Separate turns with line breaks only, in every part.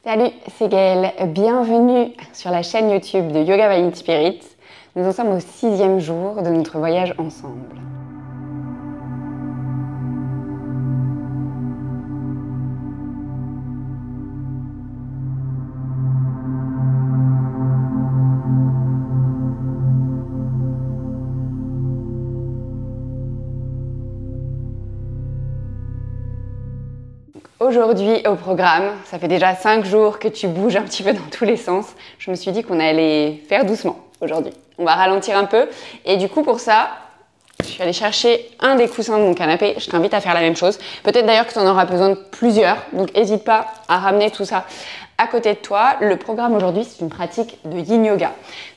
Salut, c'est Gaëlle. Bienvenue sur la chaîne YouTube de Yoga by Spirit. Nous en sommes au 6e jour de notre voyage ensemble. Aujourd'hui au programme, ça fait déjà 5 jours que tu bouges un petit peu dans tous les sens. Je me suis dit qu'on allait faire doucement aujourd'hui. On va ralentir un peu et du coup pour ça, je suis allée chercher un des coussins de mon canapé. Je t'invite à faire la même chose. Peut-être d'ailleurs que tu en auras besoin de plusieurs, donc n'hésite pas à ramener tout ça à côté de toi. Le programme aujourd'hui, c'est une pratique de Yin Yoga.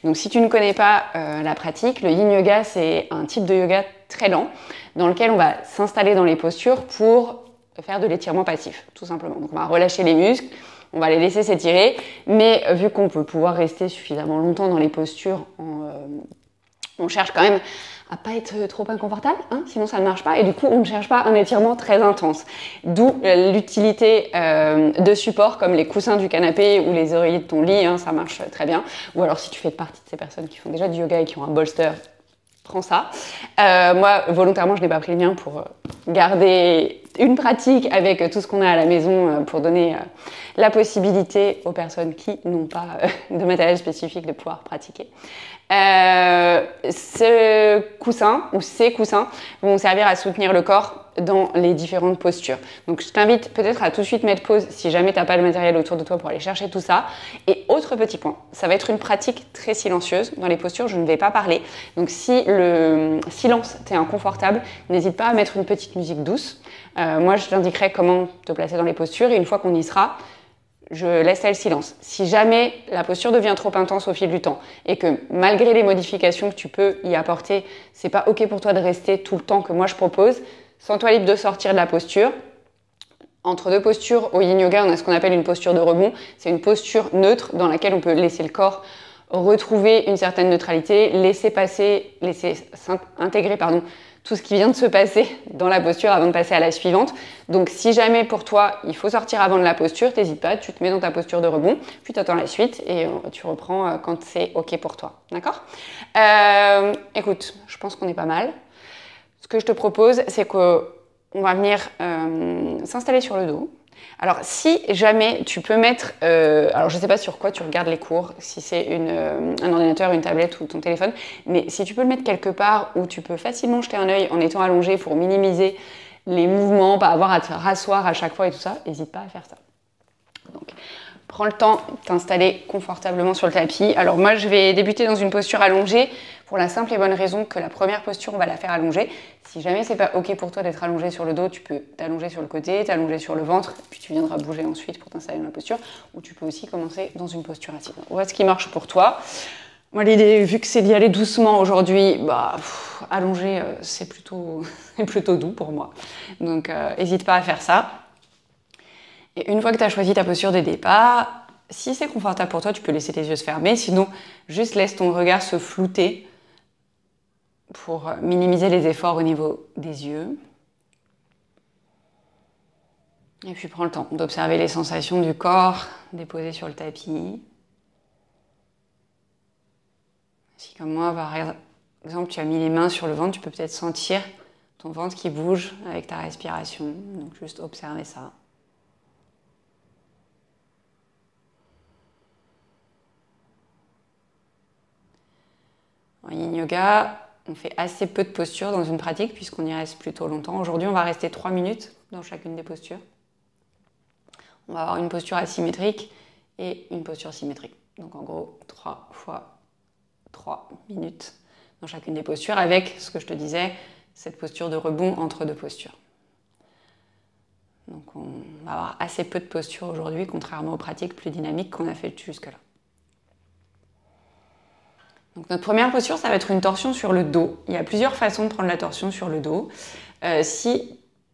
Donc si tu ne connais pas la pratique, le Yin Yoga, c'est un type de yoga très lent dans lequel on va s'installer dans les postures pour faire de l'étirement passif, tout simplement. Donc on va relâcher les muscles, on va les laisser s'étirer, mais vu qu'on peut pouvoir rester suffisamment longtemps dans les postures, on cherche quand même à pas être trop inconfortable, hein, sinon ça ne marche pas, et du coup on ne cherche pas un étirement très intense. D'où l'utilité de supports comme les coussins du canapé ou les oreillers de ton lit, hein, ça marche très bien. Ou alors si tu fais partie de ces personnes qui font déjà du yoga et qui ont un bolster, prends ça. Moi, volontairement, je n'ai pas pris le mien pour garder une pratique avec tout ce qu'on a à la maison pour donner la possibilité aux personnes qui n'ont pas de matériel spécifique de pouvoir pratiquer. Ce coussin ou ces coussins vont servir à soutenir le corps dans les différentes postures. Donc je t'invite peut-être à tout de suite mettre pause si jamais tu n'as pas le matériel autour de toi pour aller chercher tout ça. Et autre petit point, ça va être une pratique très silencieuse. Dans les postures, je ne vais pas parler. Donc si le silence t'est inconfortable, n'hésite pas à mettre une petite musique douce. Moi, je t'indiquerai comment te placer dans les postures et une fois qu'on y sera, je laisserai le silence. Si jamais la posture devient trop intense au fil du temps et que malgré les modifications que tu peux y apporter, c'est pas ok pour toi de rester tout le temps que moi je propose, sens-toi libre de sortir de la posture. Entre deux postures, au Yin Yoga, on a ce qu'on appelle une posture de rebond. C'est une posture neutre dans laquelle on peut laisser le corps retrouver une certaine neutralité, laisser intégrer tout ce qui vient de se passer dans la posture avant de passer à la suivante. Donc si jamais pour toi, il faut sortir avant de la posture, t'hésites pas, tu te mets dans ta posture de rebond, puis tu attends la suite et tu reprends quand c'est ok pour toi. D'accord ? Écoute, je pense qu'on est pas mal. Ce que je te propose, c'est qu'on va venir s'installer sur le dos. Alors, si jamais tu peux mettre... alors, je ne sais pas sur quoi tu regardes les cours, si c'est un ordinateur, une tablette ou ton téléphone, mais si tu peux le mettre quelque part où tu peux facilement jeter un œil en étant allongé pour minimiser les mouvements, pas avoir à te rasseoir à chaque fois et tout ça, n'hésite pas à faire ça. Donc, prends le temps de t'installer confortablement sur le tapis. Alors moi, je vais débuter dans une posture allongée pour la simple et bonne raison que la première posture, on va la faire allongée. Si jamais c'est pas ok pour toi d'être allongé sur le dos, tu peux t'allonger sur le côté, t'allonger sur le ventre, puis tu viendras bouger ensuite pour t'installer dans la posture. Ou tu peux aussi commencer dans une posture assise. On voit ce qui marche pour toi. Moi, l'idée, vu que c'est d'y aller doucement aujourd'hui, allonger, c'est plutôt doux pour moi. Donc, n'hésite pas à faire ça. Et une fois que tu as choisi ta posture de départ, si c'est confortable pour toi, tu peux laisser tes yeux se fermer. Sinon, juste laisse ton regard se flouter pour minimiser les efforts au niveau des yeux. Et puis prends le temps d'observer les sensations du corps déposées sur le tapis. Si comme moi, par exemple, tu as mis les mains sur le ventre, tu peux peut-être sentir ton ventre qui bouge avec ta respiration. Donc juste observer ça. En Yin Yoga, on fait assez peu de postures dans une pratique puisqu'on y reste plutôt longtemps. Aujourd'hui, on va rester 3 minutes dans chacune des postures. On va avoir une posture asymétrique et une posture symétrique. Donc en gros, 3 fois 3 minutes dans chacune des postures avec, ce que je te disais, cette posture de rebond entre deux postures. Donc on va avoir assez peu de postures aujourd'hui, contrairement aux pratiques plus dynamiques qu'on a faites jusque-là. Donc notre première posture, ça va être une torsion sur le dos. Il y a plusieurs façons de prendre la torsion sur le dos.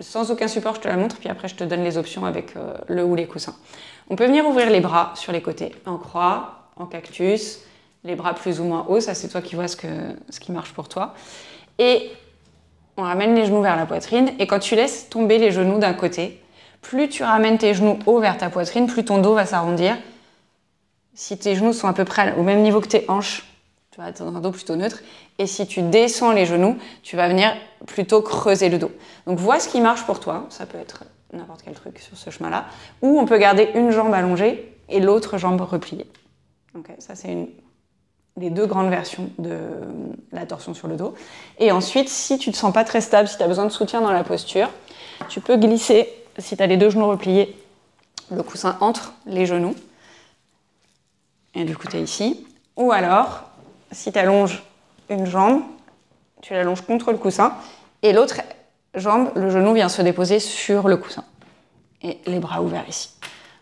Sans aucun support, je te la montre, puis après je te donne les options avec le ou les coussins. On peut venir ouvrir les bras sur les côtés, en croix, en cactus, les bras plus ou moins hauts, ça c'est toi qui vois ce qui marche pour toi. Et on ramène les genoux vers la poitrine, et quand tu laisses tomber les genoux d'un côté, plus tu ramènes tes genoux haut vers ta poitrine, plus ton dos va s'arrondir. Si tes genoux sont à peu près au même niveau que tes hanches, tu vas avoir un dos plutôt neutre. Et si tu descends les genoux, tu vas venir plutôt creuser le dos. Donc vois ce qui marche pour toi. Ça peut être n'importe quel truc sur ce chemin-là. Ou on peut garder une jambe allongée et l'autre jambe repliée. Okay, ça, c'est les deux grandes versions de la torsion sur le dos. Et ensuite, si tu ne te sens pas très stable, si tu as besoin de soutien dans la posture, tu peux glisser, si tu as les deux genoux repliés, le coussin entre les genoux. Et du coup, tu es ici. Ou alors, si tu allonges une jambe, tu l'allonges contre le coussin. Et l'autre jambe, le genou vient se déposer sur le coussin. Et les bras ouverts ici.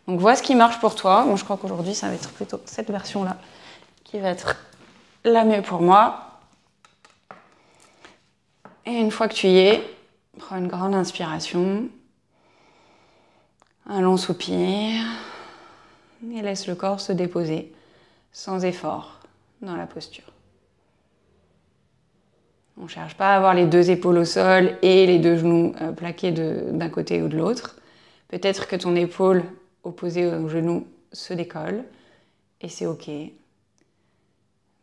Donc, vois ce qui marche pour toi. Moi, je crois qu'aujourd'hui, ça va être plutôt cette version-là qui va être la mieux pour moi. Et une fois que tu y es, prends une grande inspiration. Un long soupir. Et laisse le corps se déposer sans effort dans la posture. On ne cherche pas à avoir les deux épaules au sol et les deux genoux plaqués d'un côté ou de l'autre. Peut-être que ton épaule opposée au genou se décolle et c'est ok.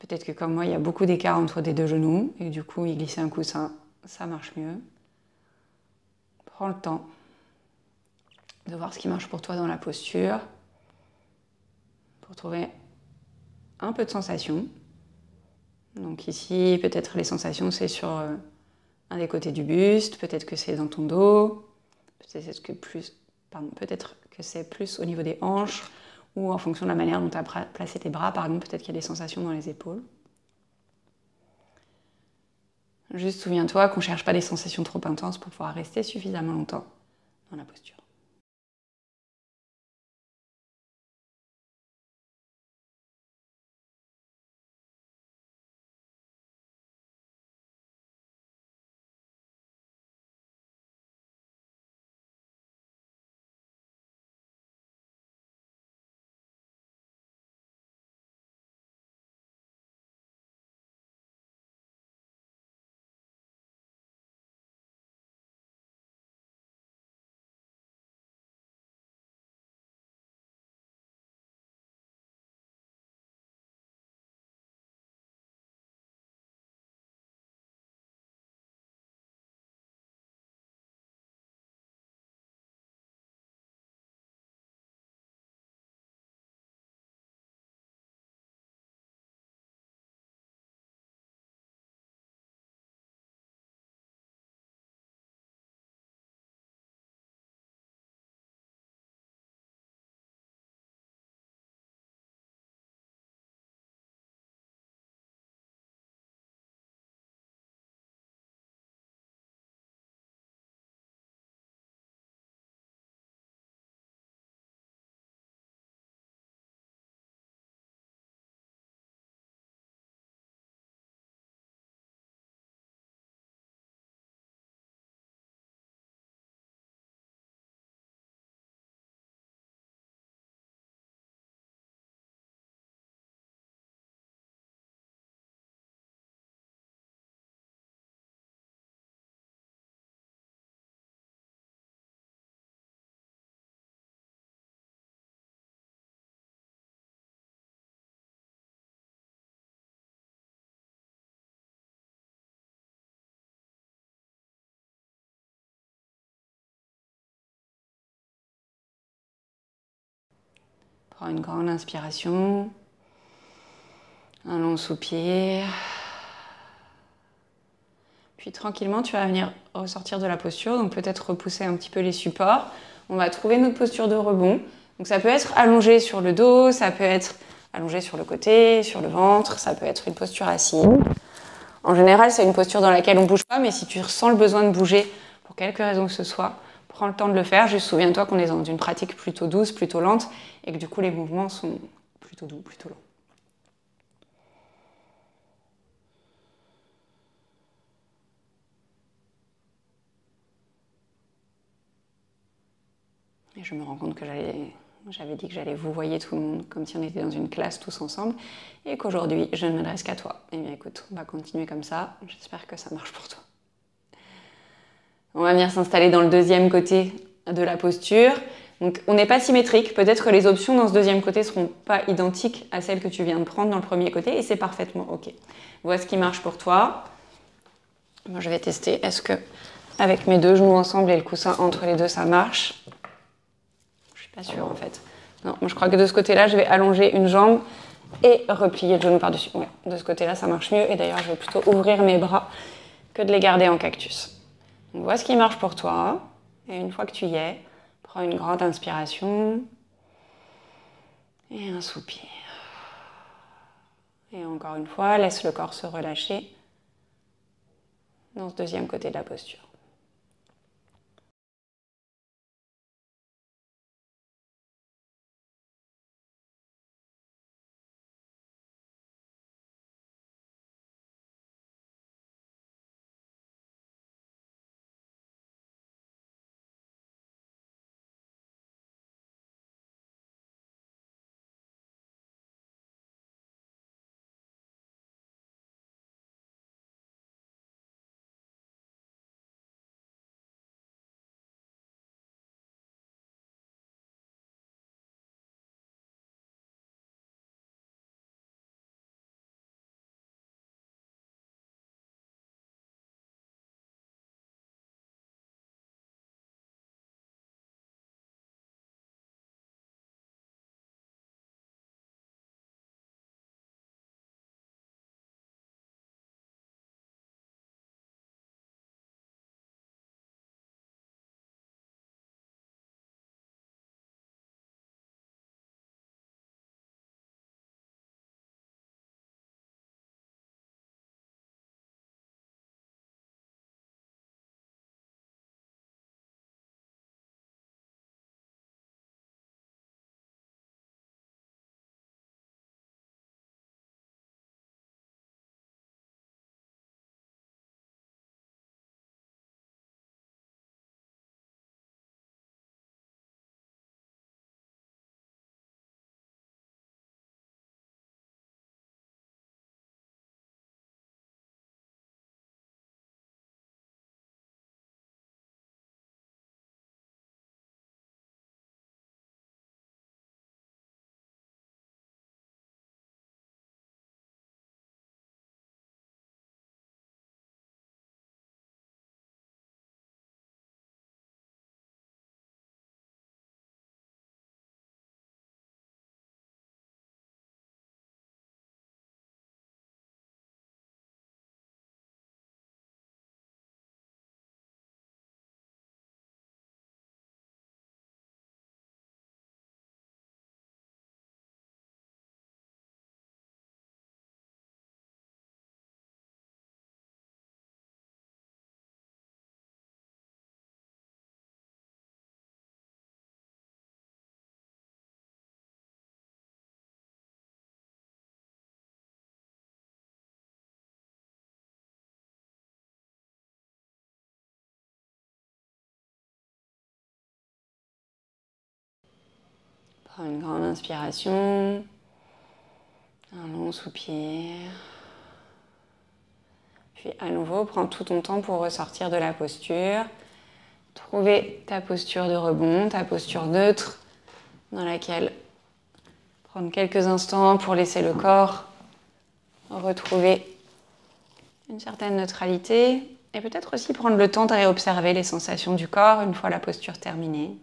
Peut-être que comme moi, il y a beaucoup d'écart entre tes deux genoux et du coup, y glisser un coussin, ça marche mieux. Prends le temps de voir ce qui marche pour toi dans la posture pour trouver un peu de sensation. Donc ici, peut-être les sensations, c'est sur un des côtés du buste, peut-être que c'est dans ton dos, peut-être que c'est plus au niveau des hanches, ou en fonction de la manière dont tu as placé tes bras, par exemple, peut-être qu'il y a des sensations dans les épaules. Juste souviens-toi qu'on ne cherche pas des sensations trop intenses pour pouvoir rester suffisamment longtemps dans la posture. Prends une grande inspiration, un long soupir. Puis tranquillement, tu vas venir ressortir de la posture, donc peut-être repousser un petit peu les supports. On va trouver notre posture de rebond. Donc ça peut être allongé sur le dos, ça peut être allongé sur le côté, sur le ventre, ça peut être une posture assise. En général, c'est une posture dans laquelle on ne bouge pas, mais si tu ressens le besoin de bouger pour quelque raison que ce soit, prends le temps de le faire. Juste souviens-toi qu'on est dans une pratique plutôt douce, plutôt lente, et que du coup les mouvements sont plutôt doux, plutôt lents. Et je me rends compte que j'avais dit que j'allais vous voyer tout le monde comme si on était dans une classe tous ensemble et qu'aujourd'hui je ne m'adresse qu'à toi. Eh bien écoute, on va continuer comme ça. J'espère que ça marche pour toi. On va venir s'installer dans le deuxième côté de la posture. Donc on n'est pas symétrique, peut-être que les options dans ce deuxième côté ne seront pas identiques à celles que tu viens de prendre dans le premier côté et c'est parfaitement ok. Vois ce qui marche pour toi. Moi je vais tester, est-ce que avec mes deux genoux ensemble et le coussin entre les deux ça marche? Je suis pas sûre en fait. Non, moi je crois que de ce côté-là je vais allonger une jambe et replier le genou par-dessus. Ouais, de ce côté-là ça marche mieux et d'ailleurs je vais plutôt ouvrir mes bras que de les garder en cactus. Donc vois ce qui marche pour toi et une fois que tu y es, prends une grande inspiration et un soupir. Et encore une fois, laisse le corps se relâcher dans ce deuxième côté de la posture. Prends une grande inspiration, un long soupir. Puis à nouveau, prends tout ton temps pour ressortir de la posture. Trouver ta posture de rebond, ta posture neutre, dans laquelle prendre quelques instants pour laisser le corps retrouver une certaine neutralité. Et peut-être aussi prendre le temps de réobserver les sensations du corps une fois la posture terminée.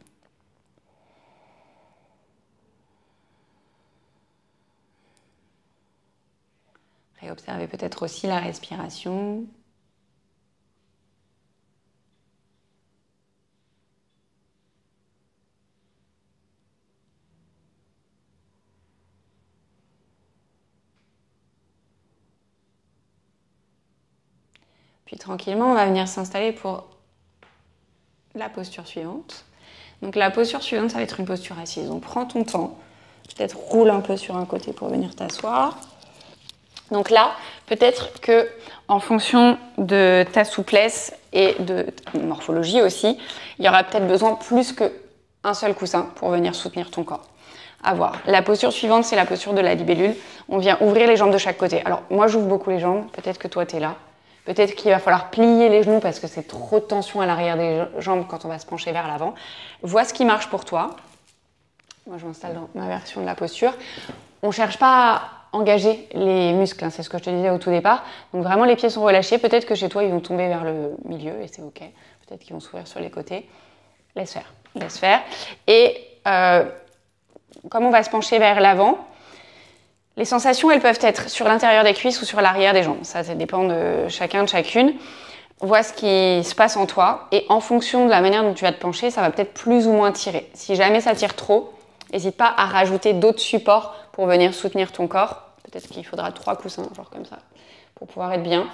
Réobserver peut-être aussi la respiration. Puis tranquillement, on va venir s'installer pour la posture suivante. Donc la posture suivante, ça va être une posture assise. Donc prends ton temps, peut-être roule un peu sur un côté pour venir t'asseoir. Donc là, peut-être que en fonction de ta souplesse et de ta morphologie aussi, il y aura peut-être besoin plus qu'un seul coussin pour venir soutenir ton corps. À voir. La posture suivante, c'est la posture de la libellule. On vient ouvrir les jambes de chaque côté. Alors moi, j'ouvre beaucoup les jambes. Peut-être que toi, tu es là. Peut-être qu'il va falloir plier les genoux parce que c'est trop de tension à l'arrière des jambes quand on va se pencher vers l'avant. Vois ce qui marche pour toi. Moi, je m'installe dans ma version de la posture. On ne cherche pas à engager les muscles, hein, c'est ce que je te disais au tout départ. Donc vraiment, les pieds sont relâchés. Peut-être que chez toi, ils vont tomber vers le milieu et c'est OK. Peut-être qu'ils vont s'ouvrir sur les côtés. Laisse faire, laisse faire. Et comme on va se pencher vers l'avant, les sensations, elles peuvent être sur l'intérieur des cuisses ou sur l'arrière des jambes. Ça dépend de chacun, de chacune. Vois ce qui se passe en toi et en fonction de la manière dont tu vas te pencher, ça va peut-être plus ou moins tirer. Si jamais ça tire trop, n'hésite pas à rajouter d'autres supports pour venir soutenir ton corps. Peut-être qu'il faudra 3 coussins, genre comme ça, pour pouvoir être bien.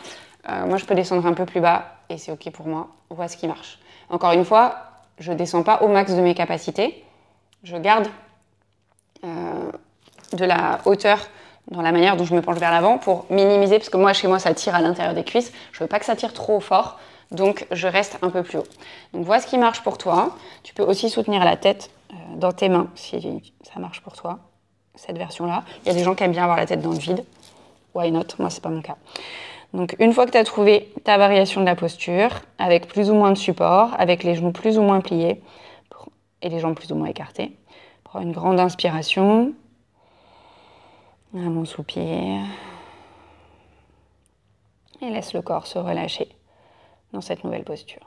Moi, je peux descendre un peu plus bas et c'est OK pour moi. Vois ce qui marche. Encore une fois, je ne descends pas au max de mes capacités. Je garde de la hauteur dans la manière dont je me penche vers l'avant pour minimiser, parce que moi, chez moi, ça tire à l'intérieur des cuisses. Je ne veux pas que ça tire trop fort, donc je reste un peu plus haut. Donc, vois ce qui marche pour toi. Tu peux aussi soutenir la tête dans tes mains, si ça marche pour toi, cette version-là. Il y a des gens qui aiment bien avoir la tête dans le vide. Why not? Moi, c'est pas mon cas. Donc, une fois que tu as trouvé ta variation de la posture, avec plus ou moins de support, avec les genoux plus ou moins pliés et les jambes plus ou moins écartées, prends une grande inspiration. Un long soupir. Et laisse le corps se relâcher dans cette nouvelle posture.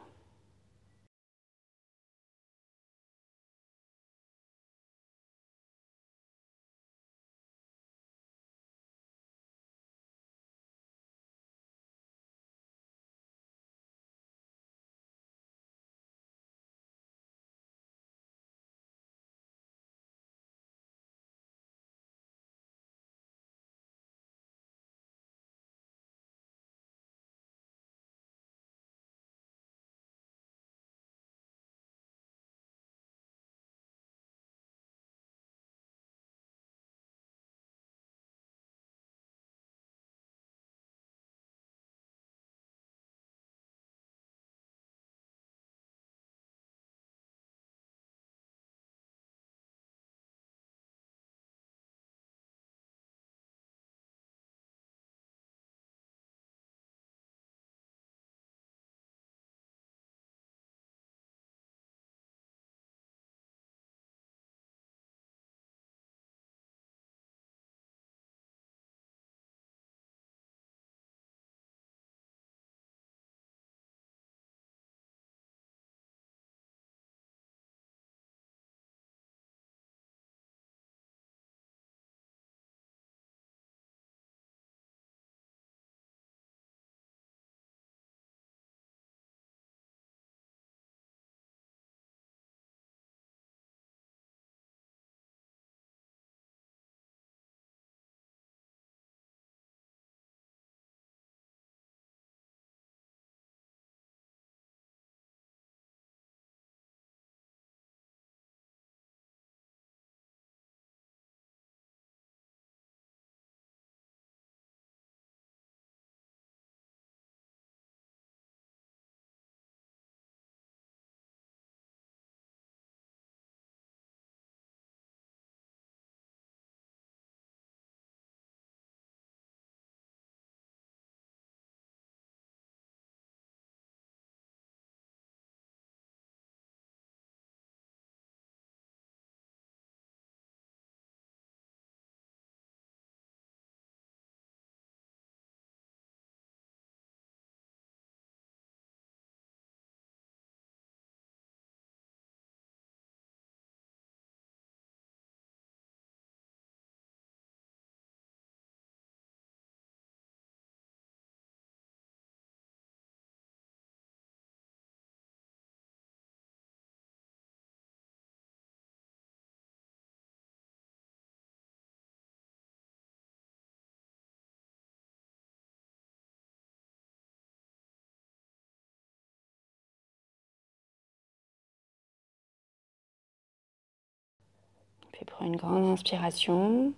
Puis prends une grande inspiration,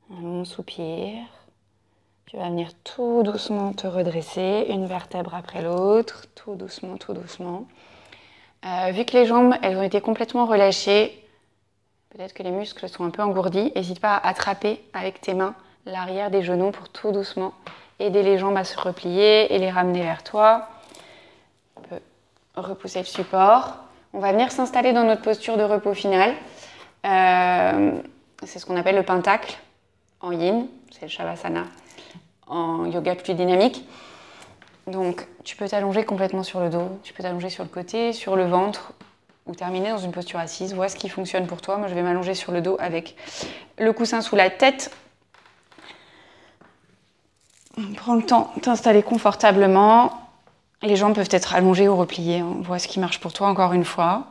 un long soupir. Tu vas venir tout doucement te redresser, une vertèbre après l'autre, tout doucement, tout doucement. Vu que les jambes, elles ont été complètement relâchées, peut-être que les muscles sont un peu engourdis, n'hésite pas à attraper avec tes mains l'arrière des genoux pour tout doucement aider les jambes à se replier et les ramener vers toi. On peut repousser le support. On va venir s'installer dans notre posture de repos final. C'est ce qu'on appelle le pentacle en yin, c'est le shavasana en yoga plus dynamique. Donc tu peux t'allonger complètement sur le dos, tu peux t'allonger sur le côté, sur le ventre ou terminer dans une posture assise. Vois ce qui fonctionne pour toi. Moi je vais m'allonger sur le dos avec le coussin sous la tête. Prends le temps de t'installer confortablement. Les jambes peuvent être allongées ou repliées. On voit ce qui marche pour toi encore une fois.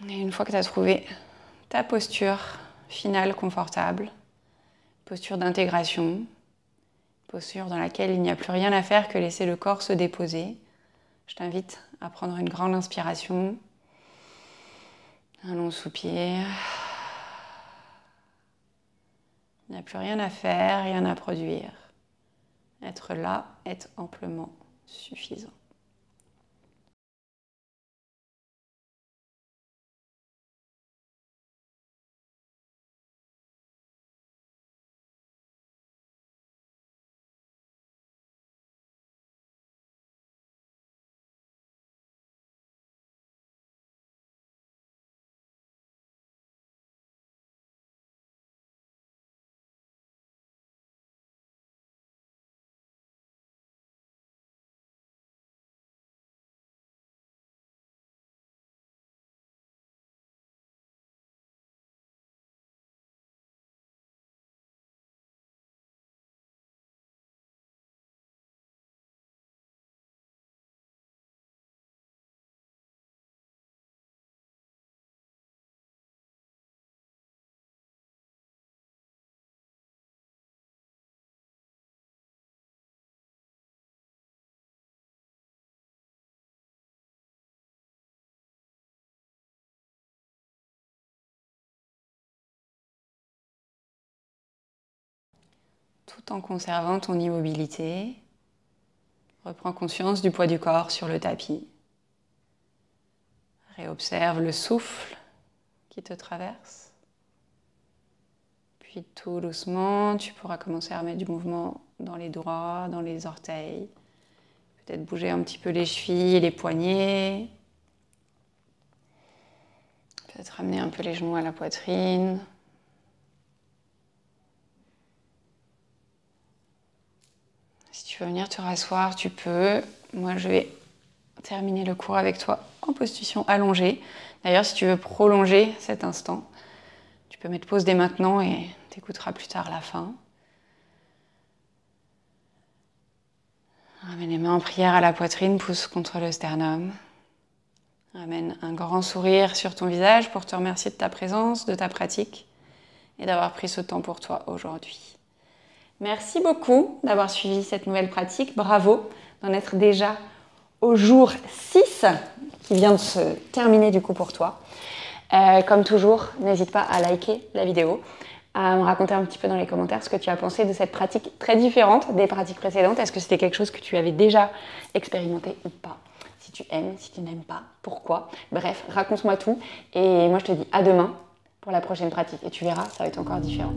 Et une fois que tu as trouvé ta posture finale confortable, posture d'intégration, posture dans laquelle il n'y a plus rien à faire que laisser le corps se déposer, je t'invite à prendre une grande inspiration, un long soupir. Il n'y a plus rien à faire, rien à produire. Être là est amplement suffisant. Tout en conservant ton immobilité, reprends conscience du poids du corps sur le tapis. Réobserve le souffle qui te traverse. Puis tout doucement, tu pourras commencer à remettre du mouvement dans les doigts, dans les orteils. Peut-être bouger un petit peu les chevilles, les poignets. Peut-être ramener un peu les genoux à la poitrine. Si tu veux venir te rasseoir, tu peux. Moi, je vais terminer le cours avec toi en position allongée. D'ailleurs, si tu veux prolonger cet instant, tu peux mettre pause dès maintenant et t'écouteras plus tard la fin. Ramène les mains en prière à la poitrine, pousse contre le sternum. Ramène un grand sourire sur ton visage pour te remercier de ta présence, de ta pratique et d'avoir pris ce temps pour toi aujourd'hui. Merci beaucoup d'avoir suivi cette nouvelle pratique. Bravo d'en être déjà au jour 6 qui vient de se terminer du coup pour toi. Comme toujours, n'hésite pas à liker la vidéo, à me raconter un petit peu dans les commentaires ce que tu as pensé de cette pratique très différente des pratiques précédentes. Est-ce que c'était quelque chose que tu avais déjà expérimenté ou pas? Si tu aimes, si tu n'aimes pas, pourquoi? Bref, raconte-moi tout. Et moi, je te dis à demain pour la prochaine pratique. Et tu verras, ça va être encore différent.